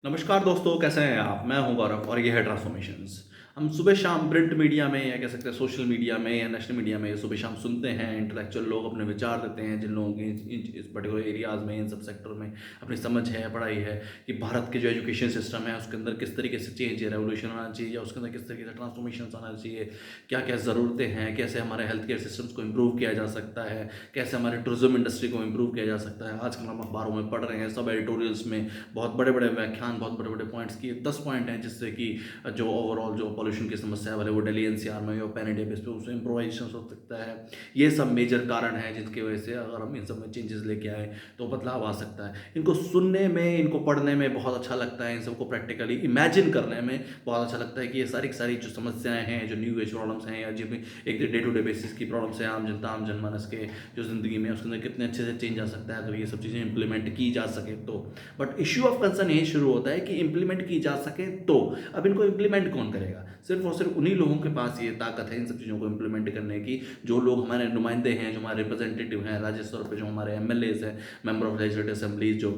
नमस्कार दोस्तों, कैसे हैं आप? मैं हूं गौरव और ये है ट्रांसफॉर्मेशंस। हम सुबह शाम प्रिंट मीडिया में या कह सकते हैं सोशल मीडिया में या नेशनल मीडिया में सुबह शाम सुनते हैं, इंटेलेक्चुअल लोग अपने विचार देते हैं, जिन लोगों की इस पर्टिकुलर एरियाज़ में, इन सब सेक्टर में अपनी समझ है, पढ़ाई है कि भारत के जो एजुकेशन सिस्टम है उसके अंदर किस तरीके से चेंज या रेवोल्यूशन आना चाहिए या उसके अंदर किस तरीके से ट्रांसफॉर्मेशन आना चाहिए, क्या-क्या ज़रूरतें हैं, कैसे हमारे हेल्थ केयर सिस्टम्स को इम्प्रूव किया जा सकता है, कैसे हमारे टूरिज़्म इंडस्ट्री को इम्प्रूव किया जा सकता है। आजकल हम अखबारों में पढ़ रहे हैं, सब एडिटोरियल्स में बहुत बड़े-बड़े व्याख्यान, बहुत बड़े-बड़े पॉइंट्स की 10 पॉइंट हैं जिससे कि जो ओवरऑल जो पॉल्यूशन की समस्या है, भले वो दिल्ली एनसीआर में हो, पैन इंडिया बेस पे उसमें इम्प्रोवाइज़ेशन हो सकता है। ये सब मेजर कारण हैं जिनकी वजह से अगर हम इन सब में चेंजेस लेके आएँ तो बदलाव आ सकता है। इनको सुनने में, इनको पढ़ने में बहुत अच्छा लगता है, इन सबको प्रैक्टिकली इमेजिन करने में बहुत अच्छा लगता है कि ये सारी की सारी जो समस्याएँ हैं, जो न्यू एज प्रॉब्लम्स हैं या जो भी एक डे टू डे बेसिस की प्रॉब्लम्स हैं आम जनता, आम जनमानस के जो ज़िंदगी में, उसके अंदर कितने अच्छे से चेंज आ सकता है अगर ये सब चीज़ें इम्प्लीमेंट की जा सके तो। बट इश्यू ऑफ कंसर्न यही शुरू होता है कि इम्प्लीमेंट की जा सके तो अब इनको इम्प्लीमेंट कौन करेगा? सिर्फ और सिर्फ उन्हीं लोगों के पास ये ताकत है इन सब चीज़ों को इम्प्लीमेंट करने की, जो लोग हमारे नुमाइंदे हैं, जो हमारे रिप्रेजेंटेटिव हैं, राज्य स्तर पे जो हमारे एमएलएज़ हैं, मेंबर ऑफ लेजिस्लेटिव असेंबलीज, जो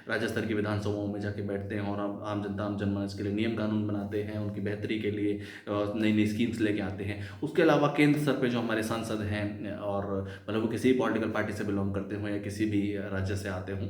राज्य स्तर की विधानसभाओं में जाके बैठते हैं और आम आम जनता, आम जनमानस के लिए नियम कानून बनाते हैं, उनकी बेहतरी के लिए नई नई स्कीम्स लेके आते हैं। उसके अलावा केंद्र स्तर पे जो हमारे सांसद हैं और मतलब वो किसी भी पॉलिटिकल पार्टी से बिलोंग करते हों या किसी भी राज्य से आते हों,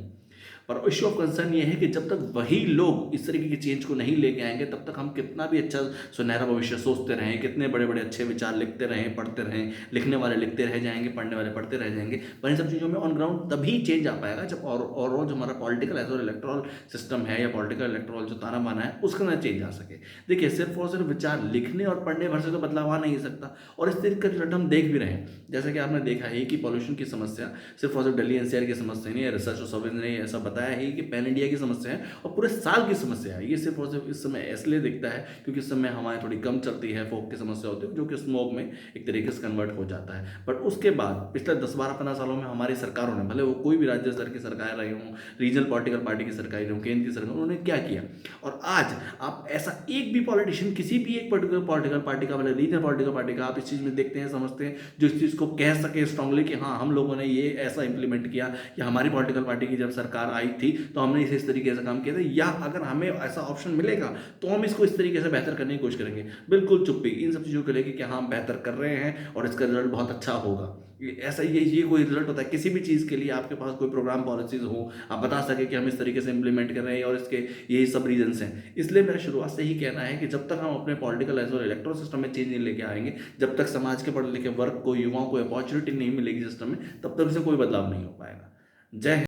पर इश्यू ऑफ कंसर्न ये है कि जब तक वही लोग इस तरीके की चेंज को नहीं लेके आएँगे, तब तक हम कितना भी अच्छा सुनहरा भविष्य सोचते रहें, कितने बड़े-बड़े अच्छे विचार लिखते रहें, पढ़ते रहें, लिखने वाले लिखते रह जाएँगे, पढ़ने वाले पढ़ते रह जाएँगे। पर इन सब चीज़ों में ऑन ग्राउंड तभी चेंज आ पाएगा जब और ओवरऑल जो हमारा पॉलिटिकल एज़ और इलेक्टोरल सिस्टम है या पॉलिटिकल इलेक्टोरल जो ताना-बाना है, उसके अंदर चेंज आ सके। देखिए, सिर्फ़ और सिर्फ़ विचार लिखने और पढ़ने भर से तो बदलाव आ नहीं सकता और इस तरीके का रिज़ल्ट हम देख भी रहे हैं। जैसा कि आपने देखा है कि पॉल्यूशन की समस्या सिर्फ़ और सिर्फ़ दिल्ली एनसीआर की समस्या नहीं है, रिसर्च और सर्वे ने ऐसा बताया है कि पैन इंडिया की समस्या है और पूरे साल की समस्या है। ये सिर्फ़ और सिर्फ़ इस समय इसलिए दिखता है क्योंकि इस समय हवाएँ थोड़ी कम चलती है, फॉग की समस्या होती है, जो कि स्मॉग में एक तरीके से कन्वर्ट हो जाता है। बट उसके बाद पिछले 10, 12, 15 सालों में हमारी सरकारों ने, भले वो कोई भी राज्य स्तर की सरकारें रही हों, रीजनल पॉलिटिकल पार्टी की सरकारें रही हों, केंद्र की सरकार, उन्होंने क्या किया? और आज आप ऐसा एक भी पॉलिटिशियन, किसी भी एक पर्टिकुलर पॉलिटिकल पार्टी का, भले रीजनल पॉलिटिकल पार्टी का, आप इस चीज़ में देखते हैं, समझते हैं, जो इस चीज़ को कह सके स्ट्रांगली कि हाँ, हम लोगों ने ये ऐसा इम्प्लीमेंट किया या हमारी पॉलिटिकल पार्टी की जब सरकार आई थी, तो हमने इस तरीके से काम किया था, या अगर हमें ऐसा ऑप्शन मिलेगा, तो हम इसको इस तरीके से बेहतर करने की कोशिश करेंगे। बिल्कुल चुप्पी इन सब चीज़ों को लेके कि हाँ, हम बेहतर कर रहे हैं और इसका रिज़ल्ट बहुत अच्छा होगा। ये कोई रिज़ल्ट होता है किसी भी चीज़ के लिए, आपके पास कोई प्रोग्राम पॉलिसीज़ हो, आप बता सकें कि हम इस तरीके से इम्प्लीमेंट कर रहे हैं और इसके यही सब रीज़न्स हैं। इसलिए मेरा शुरुआत से ही कहना है कि जब तक हम अपने पॉलिटिकल एज़ और इलेक्टोरल सिस्टम में चेंज नहीं लेके आएँगे, जब तक समाज के पढ़े लिखे वर्ग को, युवाओं को अपॉर्च्युनिटी नहीं मिलेगी सिस्टम में, तब तक इसे कोई बदलाव नहीं हो पाएगा। जय हिंद।